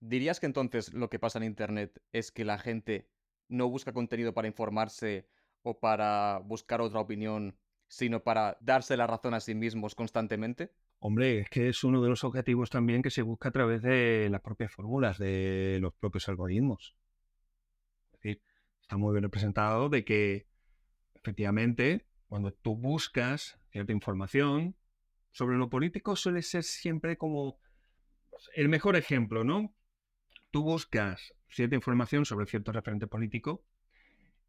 ¿Dirías que entonces lo que pasa en Internet es que la gente no busca contenido para informarse o para buscar otra opinión, sino para darse la razón a sí mismos constantemente? Hombre, es que es uno de los objetivos también que se busca a través de las propias fórmulas, de los propios algoritmos. Es decir, está muy bien representado de que efectivamente, cuando tú buscas cierta información sobre lo político, suele ser siempre como el mejor ejemplo, ¿no? Tú buscas cierta información sobre cierto referente político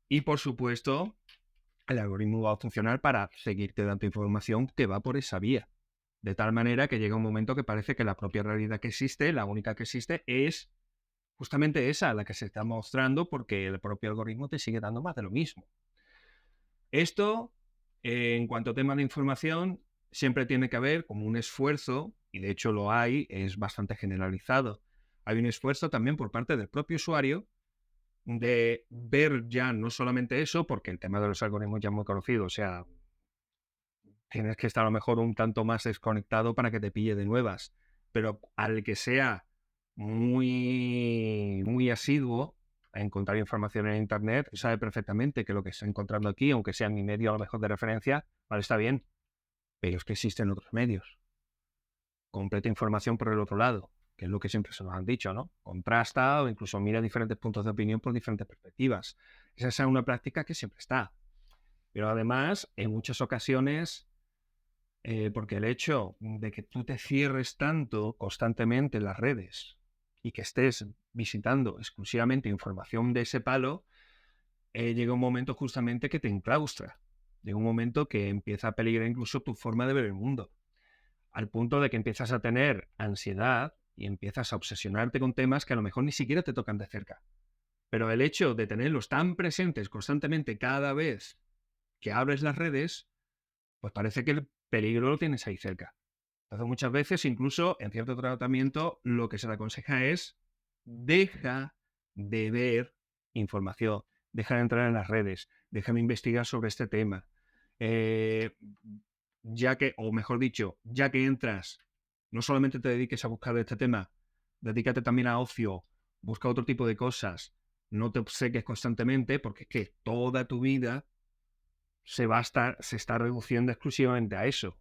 y, por supuesto, el algoritmo va a funcionar para seguirte dando información que va por esa vía. De tal manera que llega un momento que parece que la propia realidad que existe, la única que existe, es justamente esa, la que se está mostrando, porque el propio algoritmo te sigue dando más de lo mismo. Esto, en cuanto a tema de información, siempre tiene que haber como un esfuerzo, y de hecho lo hay, es bastante generalizado. Hay un esfuerzo también por parte del propio usuario de ver ya no solamente eso, porque el tema de los algoritmos ya es muy conocido, o sea, tienes que estar a lo mejor un tanto más desconectado para que te pille de nuevas, pero al que sea muy asiduo a encontrar información en Internet, sabe perfectamente que lo que está encontrando aquí, aunque sea mi medio a lo mejor de referencia, vale, está bien, pero es que existen otros medios. Completa información por el otro lado, que es lo que siempre se nos han dicho, ¿no? Contrasta o incluso mira diferentes puntos de opinión por diferentes perspectivas. Esa es una práctica que siempre está. Pero además, en muchas ocasiones, porque el hecho de que tú te cierres tanto constantemente en las redes y que estés visitando exclusivamente información de ese palo, llega un momento justamente que te enclaustra. Llega un momento que empieza a peligrar incluso tu forma de ver el mundo, al punto de que empiezas a tener ansiedad y empiezas a obsesionarte con temas que a lo mejor ni siquiera te tocan de cerca. Pero el hecho de tenerlos tan presentes constantemente cada vez que abres las redes, pues parece que el peligro lo tienes ahí cerca. Entonces, muchas veces, incluso en cierto tratamiento, lo que se le aconseja es deja de ver información, deja de entrar en las redes, déjame investigar sobre este tema. Eh, ya que, o mejor dicho, ya que entras, no solamente te dediques a buscar este tema, dedícate también a ocio, busca otro tipo de cosas, no te obsequies constantemente, porque es que toda tu vida se está reduciendo exclusivamente a eso,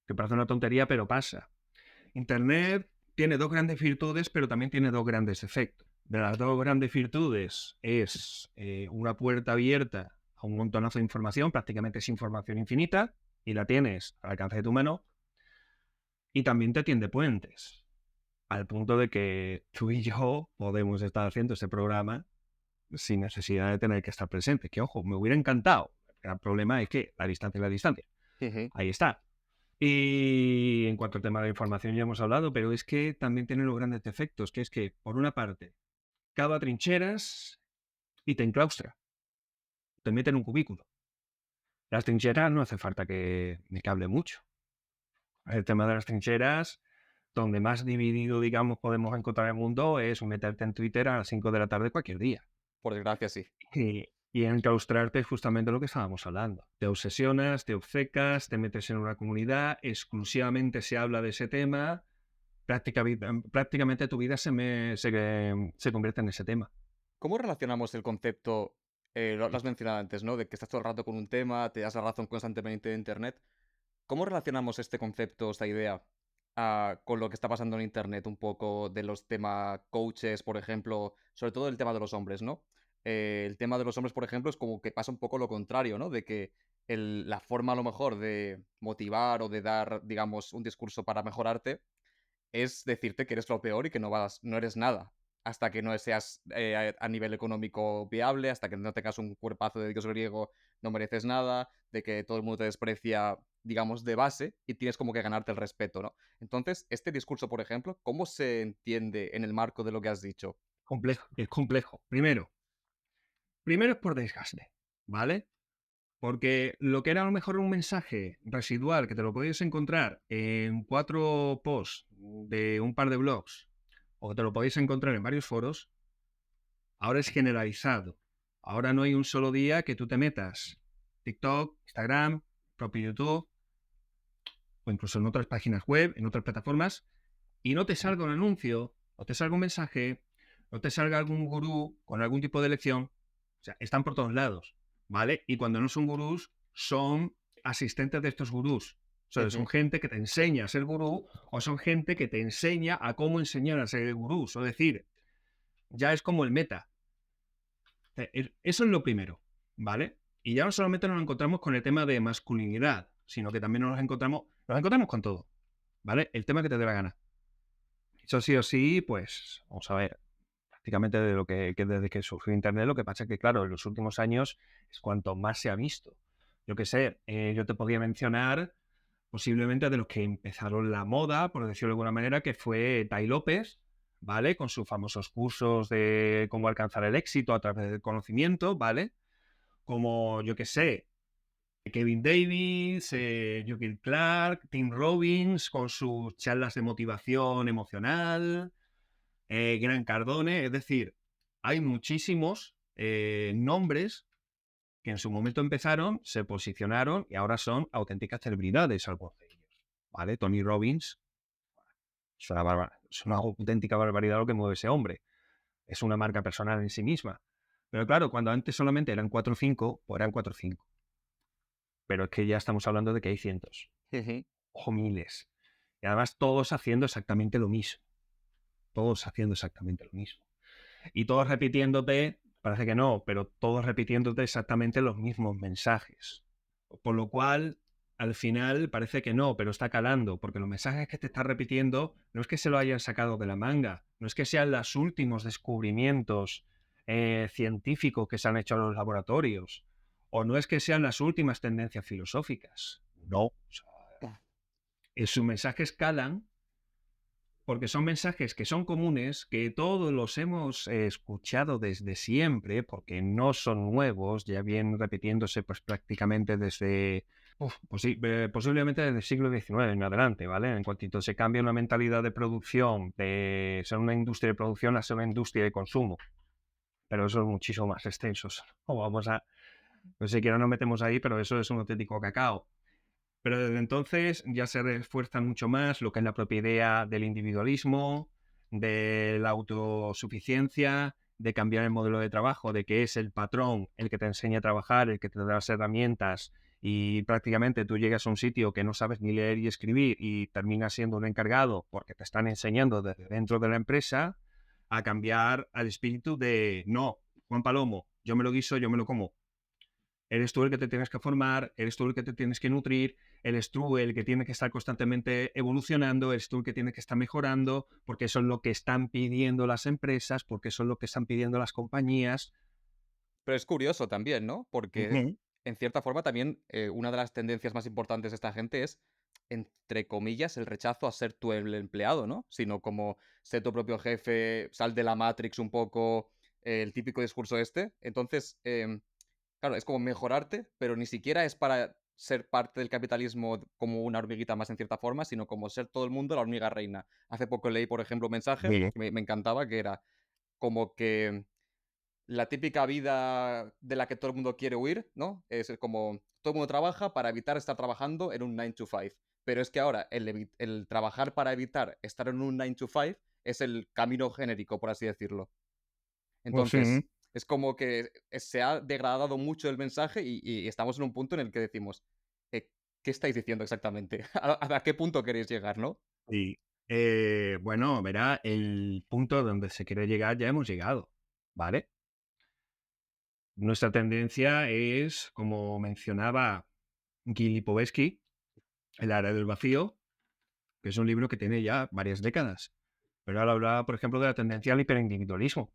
que parece una tontería, pero pasa. Internet tiene dos grandes virtudes, pero también tiene dos grandes efectos. De las dos grandes virtudes es una puerta abierta a un montonazo de información, prácticamente es información infinita, y la tienes al alcance de tu mano, y también te tiende puentes, al punto de que tú y yo podemos estar haciendo este programa sin necesidad de tener que estar presente. Que ojo, me hubiera encantado. El gran problema es que la distancia es la distancia. Ujú. Ahí está. Y en cuanto al tema de la información ya hemos hablado, pero es que también tiene los grandes defectos, que es que, por una parte, cava trincheras y te enclaustra, te mete en un cubículo. Las trincheras no hace falta que hable mucho. El tema de las trincheras, donde más dividido, digamos, podemos encontrar el mundo es meterte en Twitter a las 5 de la tarde cualquier día. Por desgracia, sí. Y enclaustrarte es justamente lo que estábamos hablando. Te obsesionas, te obcecas, te metes en una comunidad, exclusivamente se habla de ese tema, prácticamente tu vida se convierte en ese tema. ¿Cómo relacionamos el concepto, lo has mencionado antes, ¿no? De que estás todo el rato con un tema, te das la razón constantemente de Internet. ¿Cómo relacionamos este concepto, esta idea, con lo que está pasando en Internet un poco de los temas coaches, por ejemplo, sobre todo el tema de los hombres, ¿no? El tema de los hombres, por ejemplo, es como que pasa un poco lo contrario, ¿no? De que la forma a lo mejor de motivar o de dar, digamos, un discurso para mejorarte es decirte que eres lo peor y que no eres nada. Hasta que no seas a nivel económico viable, hasta que no tengas un cuerpazo de dios griego, no mereces nada, de que todo el mundo te desprecia, digamos, de base, y tienes como que ganarte el respeto, ¿no? Entonces, este discurso, por ejemplo, ¿cómo se entiende en el marco de lo que has dicho? Complejo, es complejo. Primero es por desgaste, ¿vale? Porque lo que era a lo mejor un mensaje residual que te lo podías encontrar en 4 posts de un par de blogs o que te lo podéis encontrar en varios foros, ahora es generalizado. Ahora no hay un solo día que tú te metas TikTok, Instagram, propio YouTube o incluso en otras páginas web, en otras plataformas, y no te salga un anuncio o te salga un mensaje, o te salga algún gurú con algún tipo de lección. O sea, están por todos lados, ¿vale? Y cuando no son gurús, son asistentes de estos gurús. O sea, son Ujú. gente que te enseña a ser gurú o son gente que te enseña a cómo enseñar a ser gurú. Es decir, ya es como el meta. Eso es lo primero, ¿vale? Y ya no solamente nos encontramos con el tema de masculinidad, sino que también nos encontramos con todo, ¿vale? El tema que te dé la gana. Eso sí o sí, pues, vamos a ver, prácticamente de lo que desde que surgió Internet, lo que pasa es que, claro, en los últimos años es cuanto más se ha visto. Yo qué sé, yo te podría mencionar posiblemente de los que empezaron la moda, por decirlo de alguna manera, que fue Tai López, ¿vale? Con sus famosos cursos de cómo alcanzar el éxito a través del conocimiento, ¿vale? Como, yo qué sé, Kevin Davis, Joaquin Clark, Tim Robbins, con sus charlas de motivación emocional, Gran Cardone, es decir, hay muchísimos nombres que en su momento empezaron, se posicionaron y ahora son auténticas celebridades algunos de ellos, ¿vale? Tony Robbins, es una auténtica barbaridad lo que mueve ese hombre. Es una marca personal en sí misma. Pero claro, cuando antes solamente eran 4 o 5, pues eran 4 o 5. Pero es que ya estamos hablando de que hay cientos, Ujú. o miles. Y además todos haciendo exactamente lo mismo. Todos haciendo exactamente lo mismo. Y todos repitiéndote, parece que no, pero todos repitiéndote exactamente los mismos mensajes. Por lo cual, al final parece que no, pero está calando, porque los mensajes que te está repitiendo no es que se lo hayan sacado de la manga, no es que sean los últimos descubrimientos científicos que se han hecho en los laboratorios, o no es que sean las últimas tendencias filosóficas. No, o sea, sus mensajes calan porque son mensajes que son comunes, que todos los hemos escuchado desde siempre, porque no son nuevos, ya vienen repitiéndose pues prácticamente desde, posiblemente desde el siglo XIX en adelante, ¿vale? En cuanto se cambia una mentalidad de producción, de ser una industria de producción a ser una industria de consumo, pero eso es muchísimo más extenso. O vamos a, no siquiera nos metemos ahí, pero eso es un auténtico cacao. Pero desde entonces ya se refuerza mucho más lo que es la propia idea del individualismo, de la autosuficiencia, de cambiar el modelo de trabajo, de que es el patrón el que te enseña a trabajar, el que te da las herramientas y prácticamente tú llegas a un sitio que no sabes ni leer y escribir y terminas siendo un encargado porque te están enseñando desde dentro de la empresa a cambiar al espíritu de no, Juan Palomo, yo me lo guiso, yo me lo como. Eres tú el que te tienes que formar, eres tú el que te tienes que nutrir, eres tú el que tiene que estar constantemente evolucionando, eres tú el que tiene que estar mejorando, porque eso es lo que están pidiendo las empresas, porque eso es lo que están pidiendo las compañías. Pero es curioso también, ¿no? Porque, Ujú. en cierta forma, también una de las tendencias más importantes de esta gente es, entre comillas, el rechazo a ser tú el empleado, ¿no? Sino como ser tu propio jefe, sal de la Matrix un poco, el típico discurso este. Entonces, claro, es como mejorarte, pero ni siquiera es para ser parte del capitalismo como una hormiguita más en cierta forma, sino como ser todo el mundo la hormiga reina. Hace poco leí, por ejemplo, un mensaje Mire. que me encantaba, que era como que la típica vida de la que todo el mundo quiere huir, ¿no? Es como todo el mundo trabaja para evitar estar trabajando en un 9 to 5. Pero es que ahora el trabajar para evitar estar en un 9 to 5 es el camino genérico, por así decirlo. Pues sí. Entonces, es como que se ha degradado mucho el mensaje y estamos en un punto en el que decimos, eh, ¿qué estáis diciendo exactamente? ¿A qué punto queréis llegar, no? Y, bueno, verá, el punto donde se quiere llegar ya hemos llegado, ¿vale? Nuestra tendencia es, como mencionaba Guy Lipovetsky, El área del vacío, que es un libro que tiene ya varias décadas. Pero ahora hablaba, por ejemplo, de la tendencia al hiperindividualismo.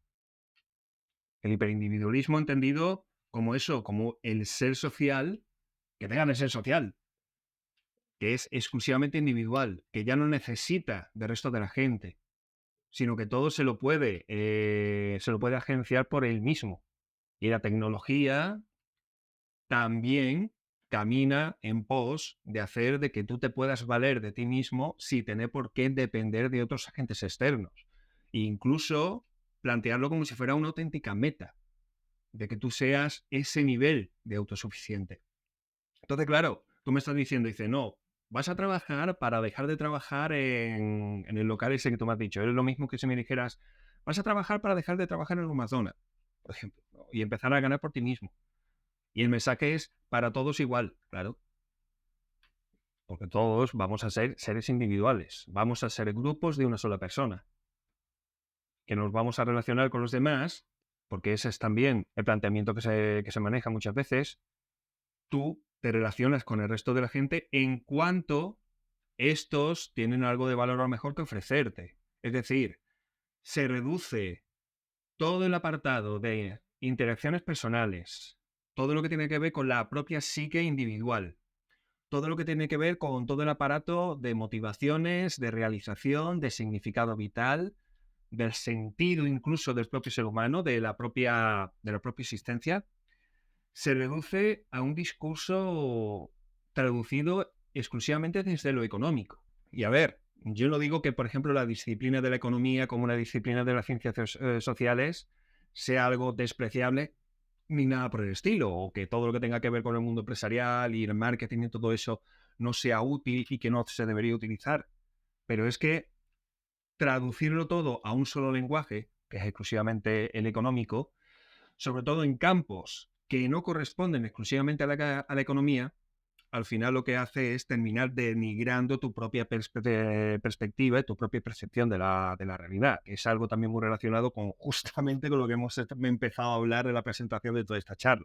El hiperindividualismo entendido como eso, como el ser social, que tenga de ser social, que es exclusivamente individual, que ya no necesita del resto de la gente, sino que todo se lo puede agenciar por él mismo. Y la tecnología también camina en pos de hacer de que tú te puedas valer de ti mismo sin tener por qué depender de otros agentes externos. E incluso plantearlo como si fuera una auténtica meta, de que tú seas ese nivel de autosuficiente. Entonces, claro, tú me estás diciendo, dice, no, vas a trabajar para dejar de trabajar en el local ese que tú me has dicho. Es lo mismo que si me dijeras, vas a trabajar para dejar de trabajar en un McDonald's, por ejemplo, ¿no? Y empezar a ganar por ti mismo. Y el mensaje es para todos igual, claro, porque todos vamos a ser seres individuales, vamos a ser grupos de una sola persona, que nos vamos a relacionar con los demás, porque ese es también el planteamiento que se maneja muchas veces. Tú te relacionas con el resto de la gente en cuanto estos tienen algo de valor a lo mejor que ofrecerte. Es decir, se reduce todo el apartado de interacciones personales, todo lo que tiene que ver con la propia psique individual, todo lo que tiene que ver con todo el aparato de motivaciones, de realización, de significado vital, del sentido incluso del propio ser humano, de la propia existencia, se reduce a un discurso traducido exclusivamente desde lo económico. Y a ver, yo no digo que, por ejemplo, la disciplina de la economía como una disciplina de las ciencias sociales sea algo despreciable ni nada por el estilo, o que todo lo que tenga que ver con el mundo empresarial y el marketing y todo eso no sea útil y que no se debería utilizar. Pero es que traducirlo todo a un solo lenguaje, que es exclusivamente el económico, sobre todo en campos que no corresponden exclusivamente a la economía, al final lo que hace es terminar denigrando tu propia perspectiva y tu propia percepción de la realidad, que es algo también muy relacionado con justamente con lo que hemos empezado a hablar en la presentación de toda esta charla.